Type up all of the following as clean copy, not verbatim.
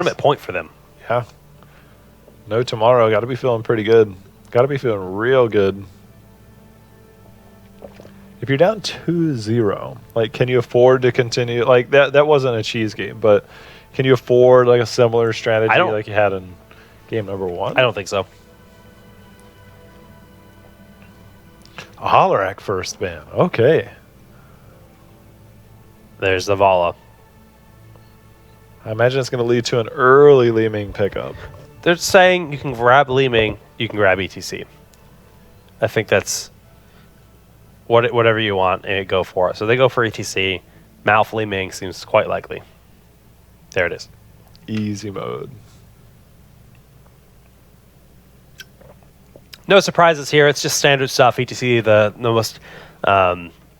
tournament point for them. Yeah. No tomorrow. Got to be feeling pretty good. Got to be feeling real good. If you're down 2-0, like, can you afford to continue? Like, that wasn't a cheese game, but can you afford, like, a similar strategy like you had in game number 1? I don't think so. A Hollerack first ban. Okay. There's the Vala. I imagine it's going to lead to an early Li Ming pickup. They're saying you can grab Li Ming, you can grab ETC. I think that's whatever you want, and go for it. So they go for ETC. Malf Li Ming seems quite likely. There it is. Easy mode. No surprises here. It's just standard stuff. ETC, the most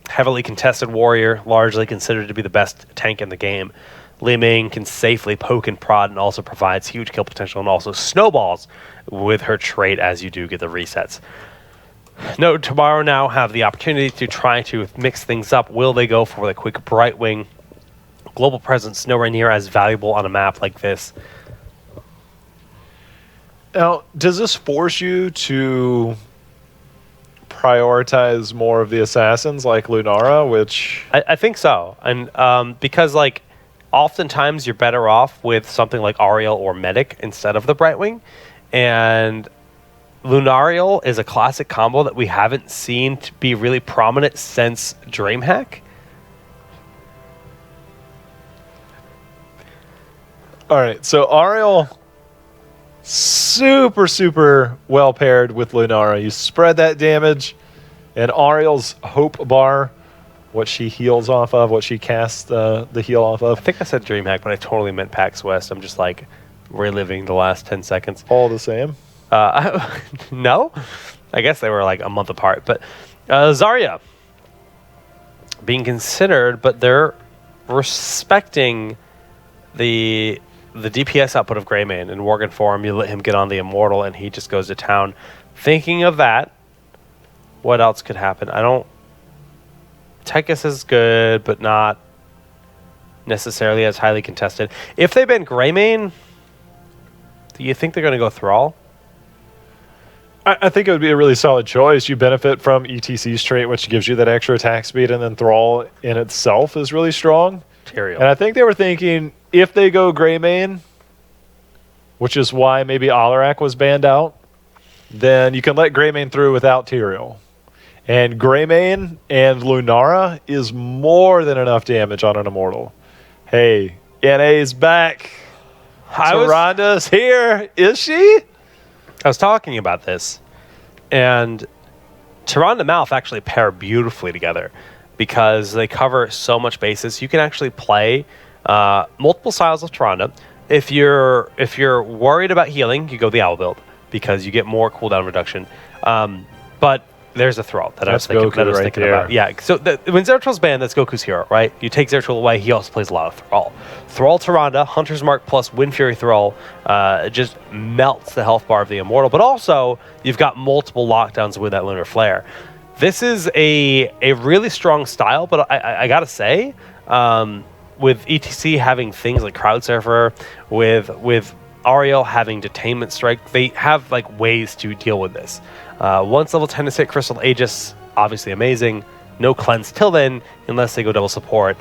heavily contested warrior, largely considered to be the best tank in the game. Li Ming can safely poke and prod and also provides huge kill potential and also snowballs with her trait as you do get the resets. No, tomorrow now have the opportunity to try to mix things up. Will they go for the quick Brightwing? Global presence nowhere near as valuable on a map like this. Now, does this force you to prioritize more of the assassins like Lunara, which... I think so. And because, like, oftentimes you're better off with something like Ariel or Medic instead of the Brightwing. And Lunariel is a classic combo that we haven't seen to be really prominent since DreamHack. All right, so Ariel, super well paired with Lunara. You spread that damage, and Ariel's Hope Bar, what she heals off of, what she casts the heal off of. I think I said DreamHack, but I totally meant PAX West. I'm just like reliving the last 10 seconds. All the same? No. I guess they were like a month apart. But Zarya being considered, but they're respecting the DPS output of Greymane. In Worgen form, you let him get on the Immortal, and he just goes to town. Thinking of that, what else could happen? Tekis is good, but not necessarily as highly contested. If they've been Greymane, do you think they're going to go Thrall? I think it would be a really solid choice. You benefit from ETC's trait, which gives you that extra attack speed, and then Thrall in itself is really strong. Tyrael. And I think they were thinking, if they go Greymane, which is why maybe Alarak was banned out, then you can let Greymane through without Tyrael. And Greymane and Lunara is more than enough damage on an Immortal. Hey, NA's back. Tyranda's here. Is she? I was talking about this, and Tyrande and Malf actually pair beautifully together because they cover so much bases. You can actually play multiple styles of Tyrande. If you're worried about healing, you go the Owl build because you get more cooldown reduction. But there's a Thrall that I was thinking about. Yeah, so when Zeratrul's banned, that's Goku's hero, right? You take Zeratul away, he also plays a lot of Thrall. Thrall Tyrande, Hunter's Mark plus Wind Fury Thrall just melts the health bar of the Immortal, but also you've got multiple lockdowns with that Lunar Flare. This is a really strong style, but I gotta say, with ETC having things like Crowd Surfer, with Ariel having Detainment Strike, they have like ways to deal with this. Once level 10 is hit, Crystal Aegis, obviously amazing. No cleanse till then, unless they go double support.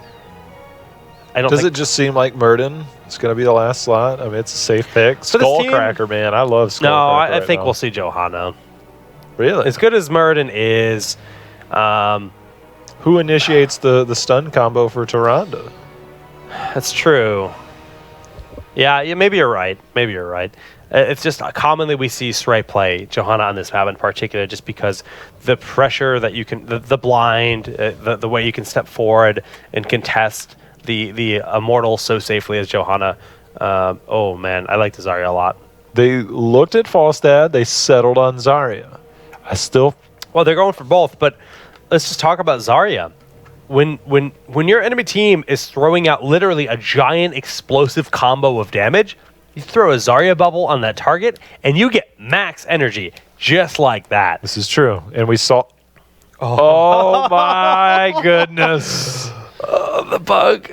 Does it just seem like Murden is going to be the last slot? I mean, it's a safe pick. Skullcracker, man. I love Skullcracker. No, I think we'll see Johanna. Really? As good as Murden is... who initiates the stun combo for Tyrande? That's true. Yeah, maybe you're right. It's just commonly we see Stray play Johanna on this map in particular just because the pressure that you can, the blind, the way you can step forward and contest the Immortal so safely as Johanna. Oh man, I like the Zarya a lot. They looked at Falstad, they settled on Zarya. Well, they're going for both, but let's just talk about Zarya. When your enemy team is throwing out literally a giant explosive combo of damage, you throw a Zarya bubble on that target, and you get max energy just like that. This is true. And we saw... Oh, my goodness. The bug.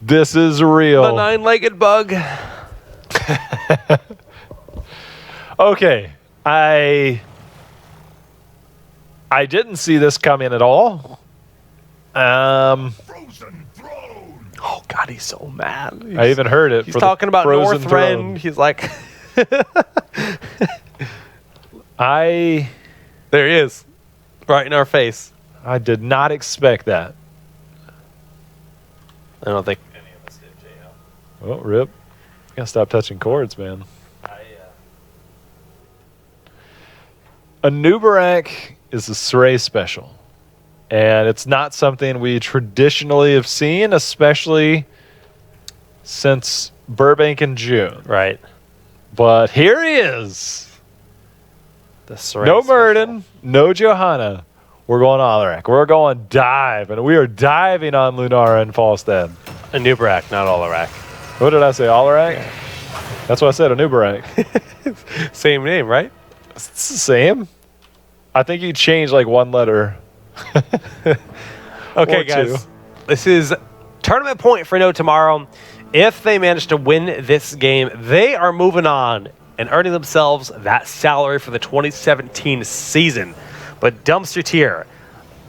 This is real. The 9-legged bug. Okay, I didn't see this coming at all. Oh God, he's so mad. I even heard it. He's for talking the about frozen Northrend. throne. He's like, there he is, right in our face. I did not expect that. I don't think any of us did, J.O. Oh, rip. Gotta stop touching cords, man. A Nubarak is a Saray special. And it's not something we traditionally have seen, especially since Burbank in June. Right. But here he is. The Saray No special. Murden, no Johanna. We're going Alarak. We're going dive, and we are diving on Lunara and Falstad. A Nubarak, not Alarak. What did I say, Alarak? Yeah. That's what I said, a Nubarak. Same name, right? It's the same. I think you changed like one letter. Okay, Or guys. two. This is tournament point for No Tomorrow. If they manage to win this game, they are moving on and earning themselves that salary for the 2017 season. But Dumpster Tier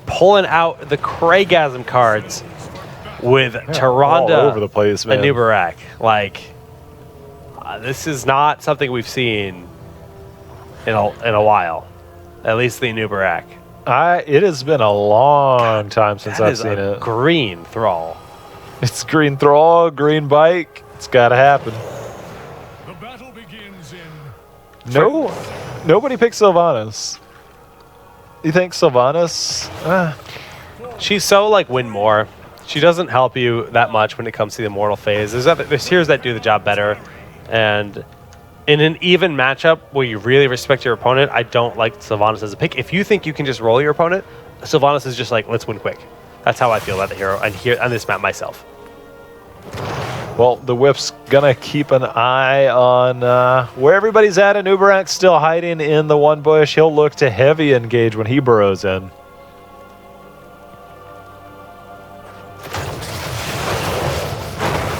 pulling out the Craigasm cards with Taronda all over the place, man. and Nubarak. Like, this is not something we've seen in a while. At least the Nubarak. It has been a long time since That I've is seen a it. green thrall. It's green thrall, green bike. It's got to happen. The battle begins in No, nobody picked Sylvanas. You think Sylvanas? She's so like win more. She doesn't help you that much when it comes to the immortal phase. There's heroes that do the job better, and in an even matchup where you really respect your opponent, I don't like Sylvanas as a pick. If you think you can just roll your opponent, Sylvanas is just like, let's win quick. That's how I feel about the hero, and here on this map myself. Well, the Whip's gonna keep an eye on where everybody's at. And Uberak's still hiding in the one bush. He'll look to heavy engage when he burrows in.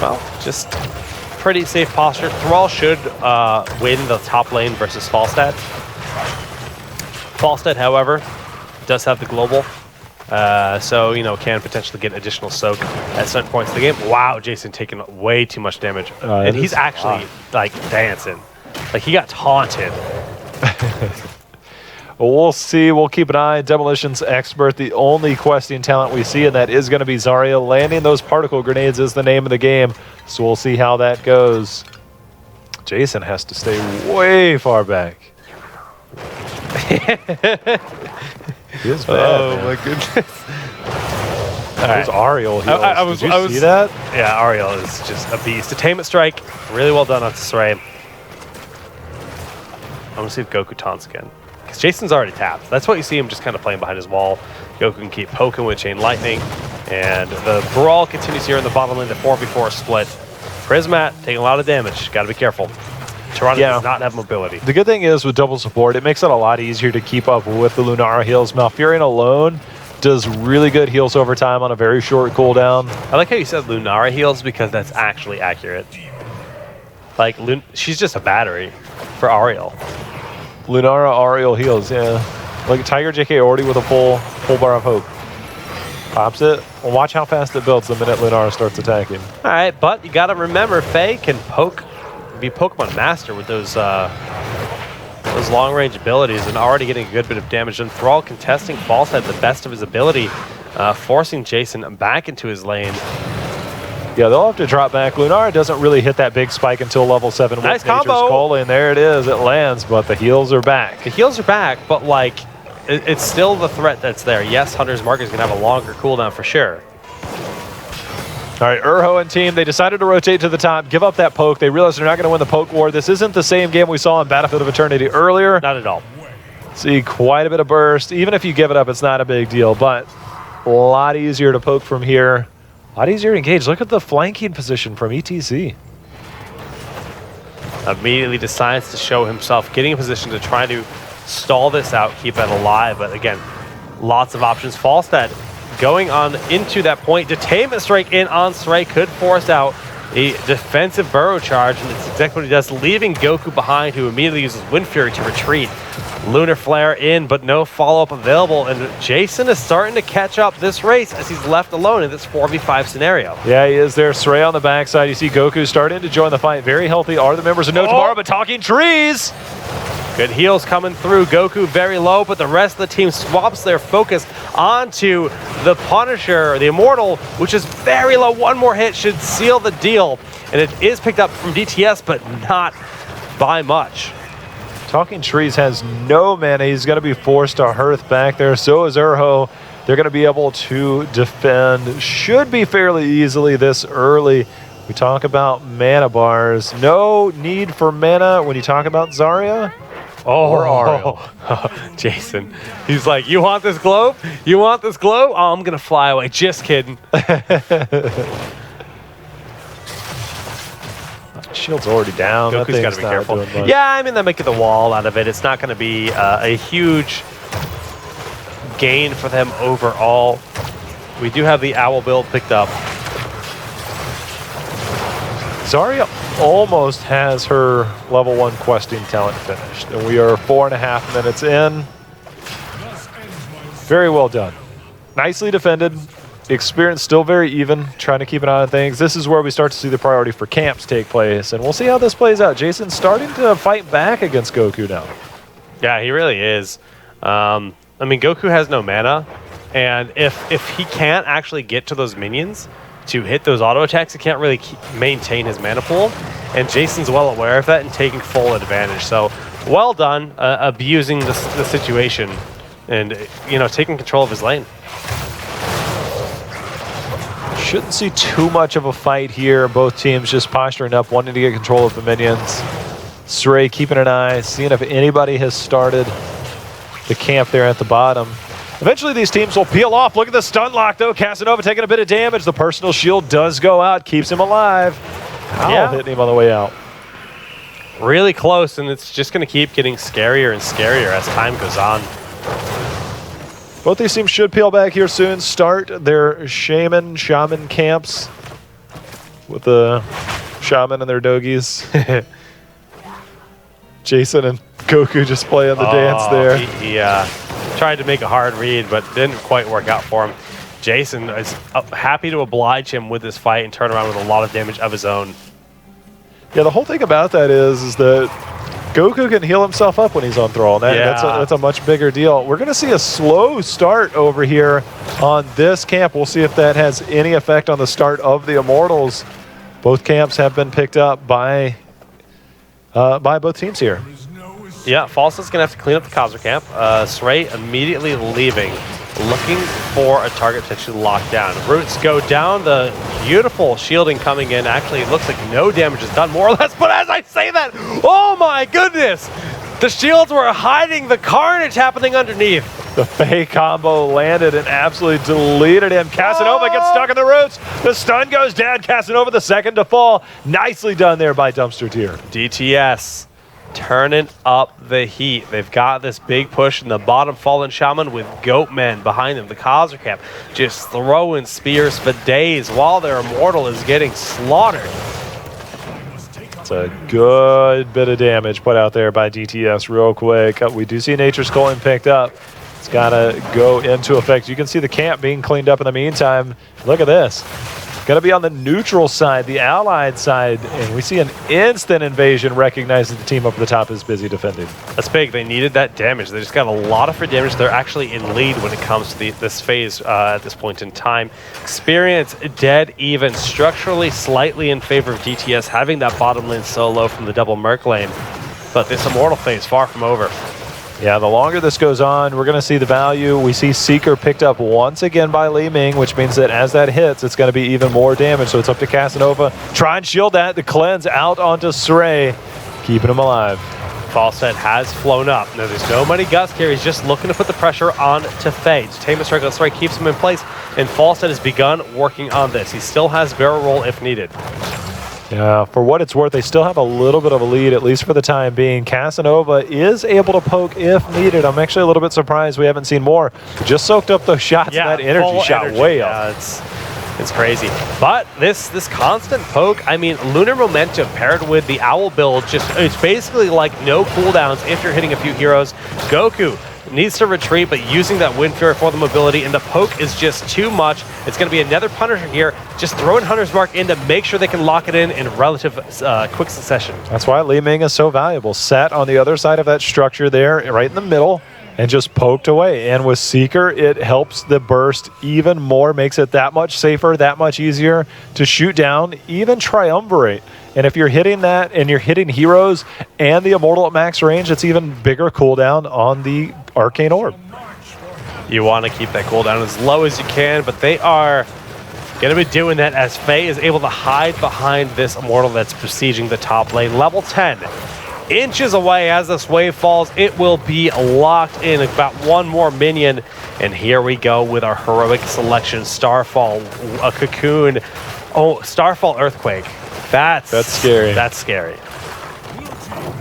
Well, just pretty safe posture. Thrall should win the top lane versus Falstad. Falstad, however, does have the global. So, you know, can potentially get additional soak at certain points of the game. Wow, Jason taking way too much damage. And he's actually, like, dancing. Like, he got taunted. Well, we'll see. We'll keep an eye. Demolition's expert, the only questing talent we see, and that is going to be Zarya. Landing those particle grenades is the name of the game. So we'll see how that goes. Jason has to stay way far back. He is bad, Oh, man. my goodness. There's Ariel heals. Did you see that? Yeah, Ariel is just a beast. Attainment strike, really well done on Saray. I want to see if Goku taunts again. Because Jason's already tapped. That's what you see him just kind of playing behind his wall. Goku can keep poking with Chain Lightning. And the brawl continues here in the bottom lane, the 4v4 split. Prismat taking a lot of damage. Got to be careful. Toronto does not have mobility. The good thing is with double support, it makes it a lot easier to keep up with the Lunara heals. Malfurion alone does really good heals over time on a very short cooldown. I like how you said Lunara heals because that's actually accurate. Like, she's just a battery for Ariel. Lunara Ariel heals, yeah. Like Tiger JK already with a full bar of hope. Pops it. Well, watch how fast it builds the minute Lunara starts attacking. All right, but you got to remember, Faye can be Pokemon Master with those long-range abilities and already getting a good bit of damage. And Thrall contesting False at the best of his ability, forcing Jason back into his lane. Yeah, they'll have to drop back. Lunara doesn't really hit that big spike until level 7. Nice with Nature's combo. Calling. There it is. It lands, but the heals are back. The heals are back, but like, it's still the threat that's there. Yes, Hunter's Mark is going to have a longer cooldown for sure. All right, Urho and team, they decided to rotate to the top, give up that poke. They realized they're not going to win the poke war. This isn't the same game we saw in Battlefield of Eternity earlier. Not at all. See quite a bit of burst. Even if you give it up, it's not a big deal, but a lot easier to poke from here. A lot easier to engage. Look at the flanking position from ETC. Immediately decides to show himself, getting in position to try to stall this out, keep it alive. But again, lots of options. Falstad going on into that point. Detainment strike in on Saray could force out a defensive burrow charge, and it's exactly what he does, leaving Goku behind, who immediately uses Wind Fury to retreat. Lunar Flare in, but no follow-up available, and Jason is starting to catch up this race as he's left alone in this 4v5 scenario. Yeah, he is there. Srey on the backside. You see Goku starting to join the fight. Very healthy are the members of No Tomorrow, but talking trees! Good heals coming through. Goku very low, but the rest of the team swaps their focus onto the Punisher, the Immortal, which is very low. One more hit should seal the deal, and it is picked up from DTS, but not by much. Talking Trees has no mana. He's going to be forced to hearth back there. So is Urho. They're going to be able to defend. Should be fairly easily this early. We talk about mana bars. No need for mana when you talk about Zarya or Ariel. Jason, he's like, you want this globe? You want this globe? Oh, I'm going to fly away. Just kidding. Shield's already down. Goku's got to be careful. Yeah, I mean, they might get the wall out of it. It's not going to be a huge gain for them overall. We do have the Owl build picked up. Zarya almost has her level 1 questing talent finished, and we are 4.5 minutes in. Very well done. Nicely defended. Experience still very even, trying to keep an eye on things. This is where we start to see the priority for camps take place, and we'll see how this plays out. Jason's starting to fight back against Goku now. Yeah, he really is. I mean, Goku has no mana, and if he can't actually get to those minions to hit those auto attacks, he can't really maintain his mana pool, and Jason's well aware of that and taking full advantage. So, well done, abusing the situation and, you know, taking control of his lane. Shouldn't see too much of a fight here. Both teams just posturing up, wanting to get control of the minions. Srey keeping an eye, seeing if anybody has started the camp there at the bottom. Eventually these teams will peel off. Look at the stun lock though. Casanova taking a bit of damage. The personal shield does go out, keeps him alive. Owl hitting him on the way out. Really close, and it's just going to keep getting scarier and scarier as time goes on. Both these teams should peel back here soon, start their shaman camps with the shaman and their doggies. Jason and Goku just playing the dance there. He tried to make a hard read, but didn't quite work out for him. Jason is happy to oblige him with this fight and turn around with a lot of damage of his own. Yeah, the whole thing about that is that Goku can heal himself up when he's on Thrall. That's a much bigger deal. We're going to see a slow start over here on this camp. We'll see if that has any effect on the start of the Immortals. Both camps have been picked up by both teams here. Yeah, Falsta's going to have to clean up the Khazra camp. Srey immediately leaving, looking for a target to lock down. Roots go down, the beautiful shielding coming in. Actually, it looks like no damage is done, more or less, but as I say that, oh my goodness! The shields were hiding the carnage happening underneath. The Fey combo landed and absolutely deleted him. Casanova gets stuck in the roots. The stun goes down. Casanova the second to fall. Nicely done there by Dumpster Tier. DTS turning up the heat. They've got this big push in the bottom fallen shaman with goat men behind them. The Khazra camp just throwing spears for days while their Immortal is getting slaughtered. It's a good bit of damage put out there by DTS real quick. We do see Nature's Calling picked up. It's got to go into effect. You can see the camp being cleaned up in the meantime. Look at this. Going to be on the neutral side, the allied side, and we see an instant invasion recognizing the team up at the top is busy defending. That's big. They needed that damage. They just got a lot of free damage. They're actually in lead when it comes to this phase at this point in time. Experience dead even, structurally slightly in favor of DTS, having that bottom lane so low from the double Merc lane. But this Immortal phase far from over. Yeah, the longer this goes on, we're going to see the value. We see Seeker picked up once again by Li Ming, which means that as that hits, it's going to be even more damage. So it's up to Casanova. Try and shield that. The cleanse out onto Srey, keeping him alive. Falset has flown up. Now, there's no money Gusk here. He's just looking to put the pressure on to Faye. To tame the strike, Srey keeps him in place, and Falset has begun working on this. He still has barrel roll if needed. Yeah, for what it's worth, they still have a little bit of a lead, at least for the time being. Casanova is able to poke if needed. I'm actually a little bit surprised we haven't seen more. Just soaked up those shots, and that energy shot way up. It's crazy. But this constant poke, I mean, Lunar Momentum paired with the Owl build, it's basically like no cooldowns if you're hitting a few heroes. Goku needs to retreat, but using that Wind Fury for the mobility, and the poke is just too much. It's going to be another Punisher here. Just throwing Hunter's Mark in to make sure they can lock it in relative quick succession. That's why Li Ming is so valuable. Sat on the other side of that structure there, right in the middle, and just poked away. And with Seeker, it helps the burst even more, makes it that much safer, that much easier to shoot down, even triumvirate. And if you're hitting that and you're hitting heroes and the Immortal at max range, it's even bigger cooldown on the Arcane Orb. You want to keep that cooldown as low as you can, but they are going to be doing that as Faye is able to hide behind this Immortal that's besieging the top lane. Level 10. Inches away as this wave falls. It will be locked in. About one more minion. And here we go with our heroic selection. Starfall, a Cocoon. Oh, Starfall Earthquake. That's scary. That's scary.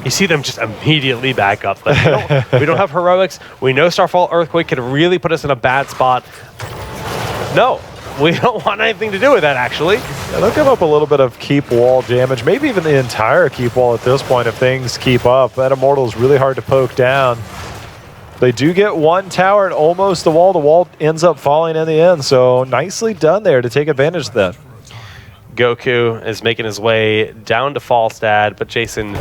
You see them just immediately back up. We don't have heroics. We know Starfall Earthquake could really put us in a bad spot. No. We don't want anything to do with that, actually. Yeah, they'll give up a little bit of keep wall damage, maybe even the entire keep wall at this point if things keep up. That Immortal is really hard to poke down. They do get one tower and almost the wall. The wall ends up falling in the end, so nicely done there to take advantage of that. Goku is making his way down to Falstad, but Jason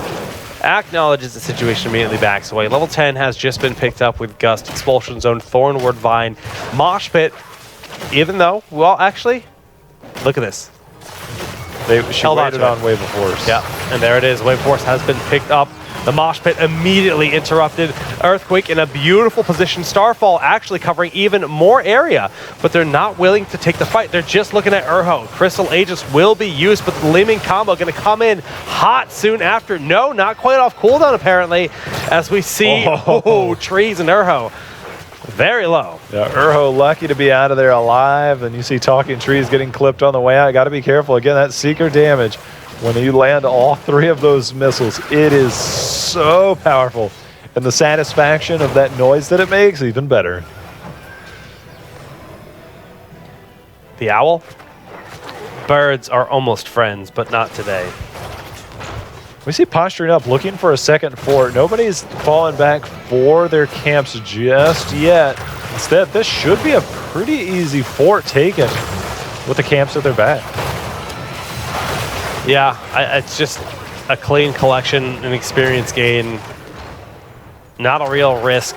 acknowledges the situation, immediately backs away. Level 10 has just been picked up with Gust, Expulsion Zone, Thornward Vine, Mosh Pit. Even though, well, actually, look at this. She waited on Wave of Force. Yeah, and there it is. Wave of Force has been picked up. The Mosh Pit immediately interrupted. Earthquake in a beautiful position. Starfall actually covering even more area, but they're not willing to take the fight. They're just looking at Urho. Crystal Aegis will be used, but the Li Ming combo going to come in hot soon after. No, not quite off cooldown apparently, as we see Trees and Urho. Very low. Yeah, Urho lucky to be out of there alive, and you see Talking Trees getting clipped on the way out. Got to be careful. Again, that Seeker damage, when you land all three of those missiles, it is so powerful. And the satisfaction of that noise that it makes, even better. The Owl? Birds are almost friends, but not today. We see posturing up, looking for a second fort. Nobody's fallen back for their camps just yet. Instead, this should be a pretty easy fort taken with the camps at their back. Yeah, it's just a clean collection, an experience gain. Not a real risk.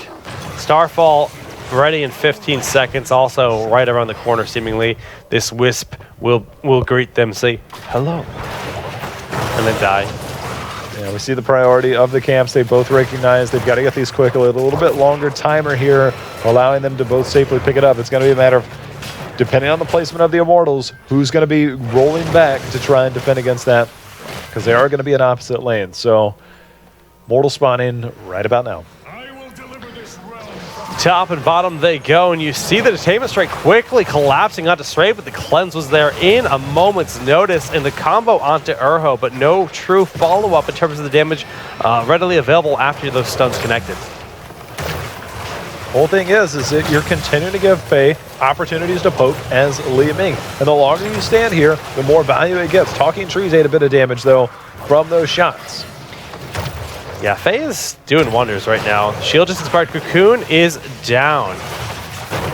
Starfall ready in 15 seconds, also right around the corner seemingly. This Wisp will greet them, say hello, and then die. Yeah, we see the priority of the camps. They both recognize they've got to get these quickly. A little bit longer timer here, allowing them to both safely pick it up. It's going to be a matter of, depending on the placement of the Immortals, who's going to be rolling back to try and defend against that, because they are going to be in opposite lanes. So, Mortal spawning right about now. Top and bottom they go, and you see the Detainment Strike quickly collapsing onto Stray, but the Cleanse was there in a moment's notice, and the combo onto Urho, but no true follow-up in terms of the damage readily available after those stuns connected. Whole thing is that you're continuing to give Faye opportunities to poke as Li Ming. And the longer you stand here, the more value it gets. Talking Trees ate a bit of damage, though, from those shots. Yeah, Faye is doing wonders right now. Shield just inspired Cocoon is down.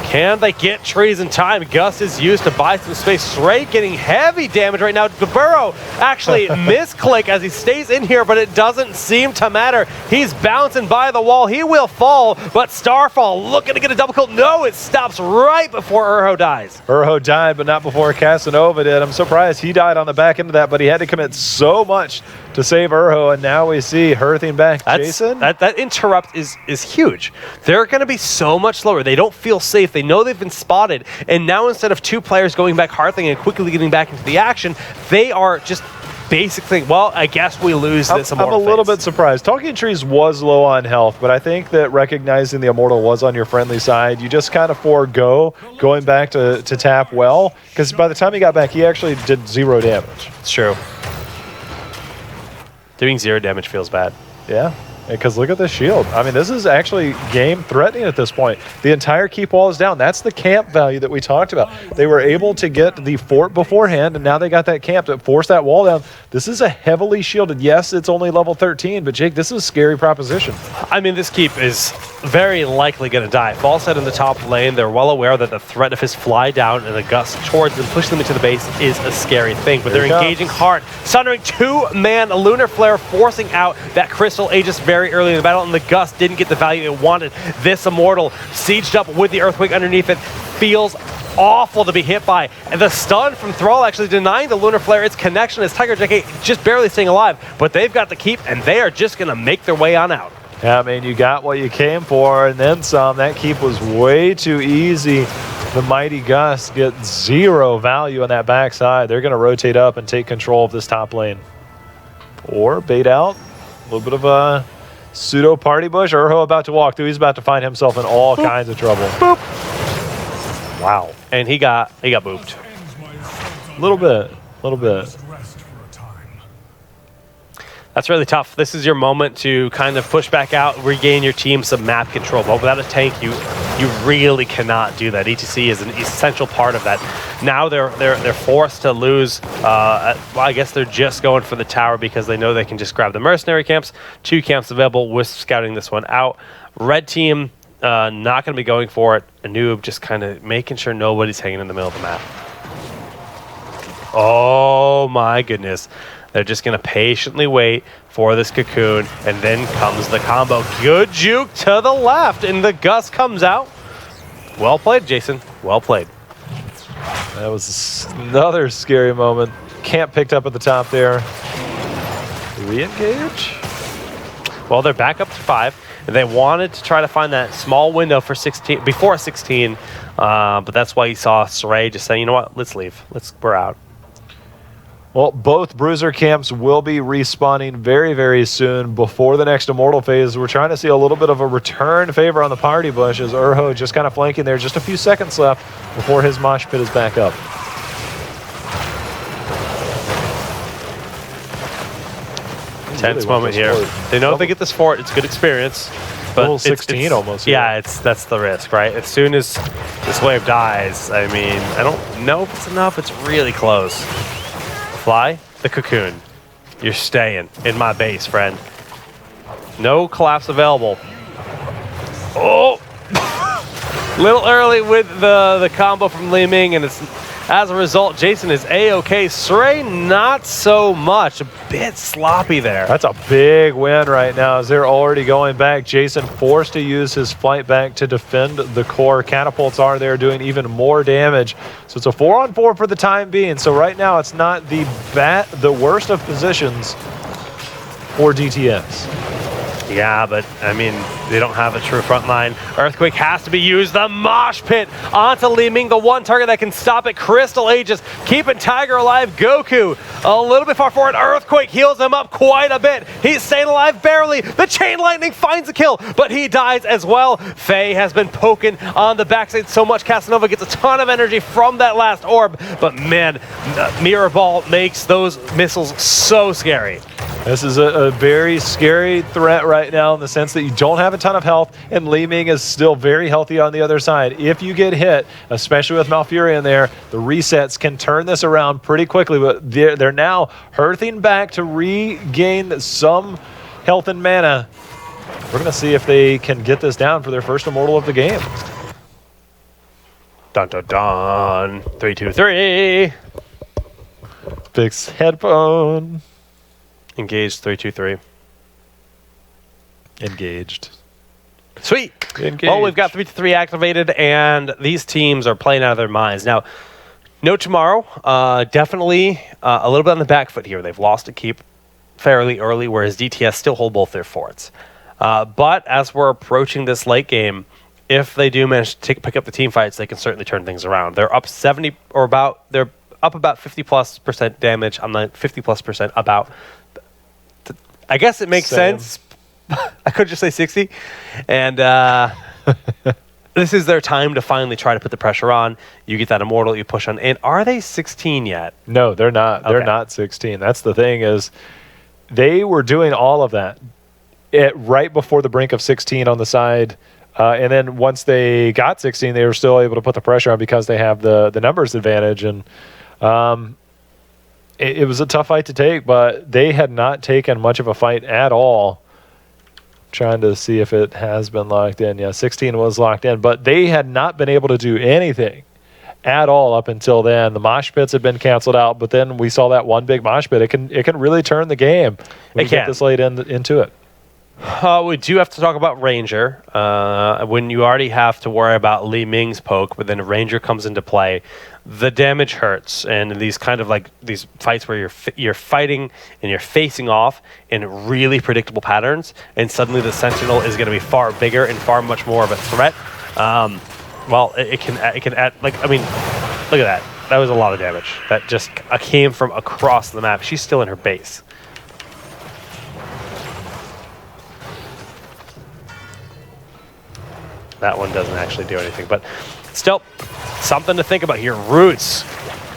Can they get Trees in time? Gust is used to buy some space. Stray getting heavy damage right now. Burrow actually misclick as he stays in here, but it doesn't seem to matter. He's bouncing by the wall. He will fall, but Starfall looking to get a double kill. No, it stops right before Urho dies. Urho died, but not before Casanova did. I'm surprised he died on the back end of that, but he had to commit so much to save Urho, and now we see Hearthing back. Jason? That interrupt is huge. They're going to be so much slower. They don't feel safe. They know they've been spotted, and now instead of two players going back Hearthing and quickly getting back into the action, they are just basically, well, I guess we lose this Immortal I'm a little bit surprised. Talking Trees was low on health, but I think that recognizing the Immortal was on your friendly side, you just kind of forego going back to tap well, because by the time he got back, he actually did 0 damage. It's true. Doing 0 damage feels bad. Yeah. Because look at the shield. I mean, this is actually game threatening at this point. The entire keep wall is down. That's the camp value that we talked about. They were able to get the fort beforehand, and now they got that camp that forced that wall down. This is a heavily shielded. Yes, it's only level 13, but Jake, this is a scary proposition. I mean, this keep is very likely going to die. Falsehead in the top lane, they're well aware that the threat of his fly down and the gust towards them, pushing them into the base is a scary thing, but they're engaging hard. Sundering 2-man Lunar Flare, forcing out that Crystal Aegis very early in the battle, and the gust didn't get the value it wanted. This Immortal, sieged up with the Earthquake underneath it, feels awful to be hit by. And the stun from Thrall actually denying the Lunar Flare its connection as Tiger Jackie just barely staying alive, but they've got the keep, and they are just going to make their way on out. Yeah, I mean, you got what you came for, and then some. That keep was way too easy. The Mighty Gust get 0 value on that backside. They're going to rotate up and take control of this top lane. Or bait out. A little bit of a pseudo party bush. Urho about to walk through. He's about to find himself in all kinds of trouble. Boop. Wow. And he got booped. A little bit. That's really tough. This is your moment to kind of push back out, regain your team some map control. But without a tank, you really cannot do that. ETC is an essential part of that. Now they're forced to lose. Well, I guess they're just going for the tower because they know they can just grab the mercenary camps. 2 camps available. Wisp scouting this one out. Red team not going to be going for it. A noob just kind of making sure nobody's hanging in the middle of the map. Oh my goodness. They're just going to patiently wait for this cocoon, and then comes the combo. Good juke to the left, and the gust comes out. Well played, Jason. Well played. That was another scary moment. Camp picked up at the top there. Re-engage? Well, they're back up to 5. And they wanted to try to find that small window for 16 before 16, but that's why you saw Saray just saying, you know what, let's leave. We're out. Well, both Bruiser camps will be respawning very, very soon before the next Immortal phase. We're trying to see a little bit of a return favor on the party bush as Urho just kind of flanking there. Just a few seconds left before his mosh pit is back up. Tense moment here. They know if they get this fort, it's good experience. But level 16 almost. Yeah, that's the risk, right? As soon as this wave dies, I mean, I don't know if it's enough. It's really close. Fly the cocoon. You're staying in my base, friend. No collapse available. Oh! Little early with the combo from Li Ming, and it's as a result, Jason is A-okay. Saray, not so much. A bit sloppy there. That's a big win right now as they're already going back. Jason forced to use his flight back to defend the core. Catapults are there doing even more damage. So it's a 4-on-4 for the time being. So right now it's not the worst of positions for DTS. Yeah, but, I mean, they don't have a true front line. Earthquake has to be used. The mosh pit onto Li Ming, the one target that can stop it. Crystal Aegis keeping Tiger alive. Goku a little bit far forward. Earthquake heals him up quite a bit. He's staying alive barely. The Chain Lightning finds a kill, but he dies as well. Faye has been poking on the backside so much. Casanova gets a ton of energy from that last orb, but man, Mirror Ball makes those missiles so scary. This is a very scary threat right now in the sense that you don't have a ton of health, and Li Ming is still very healthy on the other side. If you get hit, especially with Malfurion there, the resets can turn this around pretty quickly, but they're now hearthing back to regain some health and mana. We're going to see if they can get this down for their first Immortal of the game. Dun dun dun. 3, 2, 3. Fix headphone. Engaged 3, 2, 3. Engaged. Sweet. Engaged. Well, we've got 3 to 3 activated, and these teams are playing out of their minds. Now, no tomorrow. Definitely a little bit on the back foot here. They've lost a keep fairly early, whereas DTS still hold both their forts. But as we're approaching this late game, if they do manage to pick up the team fights, they can certainly turn things around. They're up 70 or about. They're up about 50+% damage. I'm not 50+% about. I guess it makes sense. I could just say 60. And this is their time to finally try to put the pressure on. You get that Immortal, you push on. And are they 16 yet? No, they're not. Okay. They're not 16. That's the thing is they were doing all of that right before the brink of 16 on the side. And then once they got 16, they were still able to put the pressure on because they have the numbers advantage. And it was a tough fight to take, but they had not taken much of a fight at all. Trying to see if it has been locked in. Yeah, 16 was locked in, but they had not been able to do anything at all up until then. The mosh pits had been canceled out, but then we saw that one big mosh pit. It can really turn the game when you get this late into it. We do have to talk about Ranger. When you already have to worry about Li Ming's poke, but then Ranger comes into play, the damage hurts. And these kind of like these fights where you're fighting and you're facing off in really predictable patterns, and suddenly the Sentinel is going to be far bigger and far much more of a threat. Well, it can add, like, I mean, look at that. That was a lot of damage. That just came from across the map. She's still in her base. That one doesn't actually do anything, but still something to think about here. Roots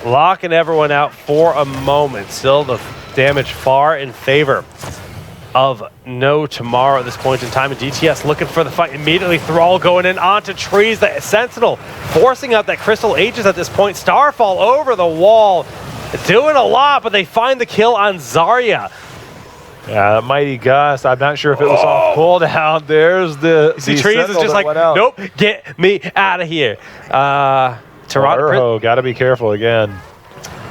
locking everyone out for a moment. Still the damage far in favor of No Tomorrow at this point in time. And DTS looking for the fight immediately. Thrall going in onto trees. The Sentinel forcing out that Crystal Aegis at this point. Starfall over the wall. Doing a lot, but they find the kill on Zarya. Yeah, Mighty Gust. I'm not sure if it was off cooldown. There's the Trees is just like, nope, get me out of here. Toronto got to be careful again.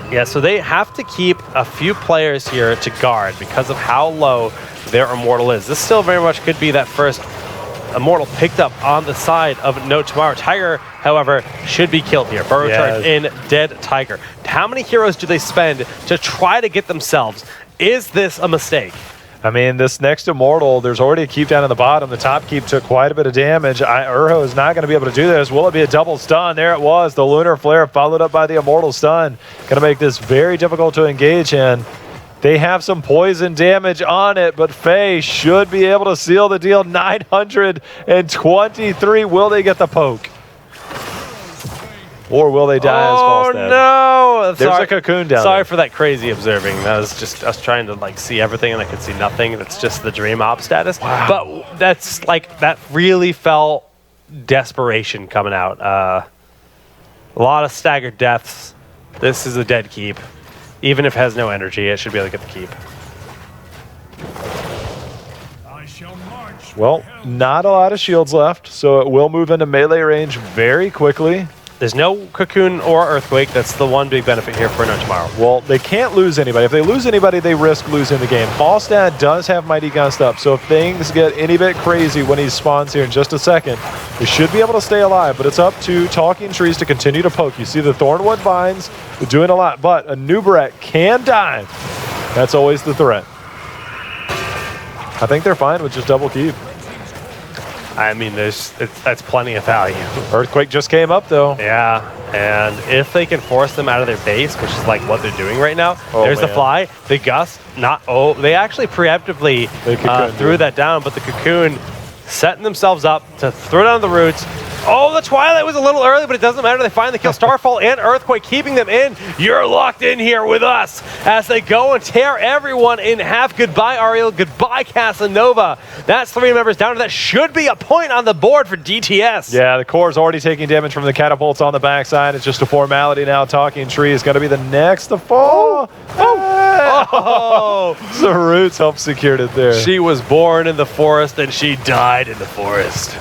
Yeah, so they have to keep a few players here to guard because of how low their Immortal is. This still very much could be that first Immortal picked up on the side of No Tomorrow. Tiger, however, should be killed here. Burrow charge in, dead Tiger. How many heroes do they spend to try to get themselves? Is this a mistake? I mean, this next Immortal, there's already a keep down in the bottom. The top keep took quite a bit of damage. Urho is not going to be able to do this. Will it be a double stun? There it was. The Lunar Flare followed up by the Immortal Stun. Going to make this very difficult to engage in. They have some poison damage on it, but Faye should be able to seal the deal. 923. Will they get the poke? Or will they die as false dead? Oh, no! There's a cocoon down Sorry there. for that crazy observing. That was just us trying to like see everything, and I could see nothing. That's just the dream op status. Wow. But that's like, that really felt desperation coming out. A lot of staggered deaths. This is a dead keep. Even if it has no energy, it should be able to get the keep. I shall march. Well, not a lot of shields left, so it will move into melee range very quickly. There's no Cocoon or Earthquake. That's the one big benefit here for No Tomorrow. Well, they can't lose anybody. If they lose anybody, they risk losing the game. Falstad does have Mighty Gust up, so if things get any bit crazy when he spawns here in just a second, they should be able to stay alive, but it's up to Talking Trees to continue to poke. You see the Thornwood Vines doing a lot, but a Nubarak can dive. That's always the threat. I think they're fine with just double keep. I mean, that's plenty of value. Earthquake just came up, though. Yeah, and if they can force them out of their base, which is like what they're doing right now, there's the fly, the gust, they actually preemptively threw that down, but the Cocoon setting themselves up to throw down the roots. Oh, the Twilight was a little early, but it doesn't matter. They finally kill Starfall and Earthquake, keeping them in. You're locked in here with us as they go and tear everyone in half. Goodbye, Ariel. Goodbye, Casanova. That's 3 members down. That should be a point on the board for DTS. Yeah, the core is already taking damage from the catapults on the backside. It's just a formality now. Talking Tree is going to be the next to fall. Oh! The roots helped secured it there. She was born in the forest and she died in the forest.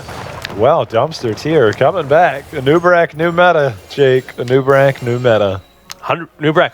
Well, Dumpster Tier coming back. A Nubarak, new meta, Jake. A Nubarak, new meta. Nubarak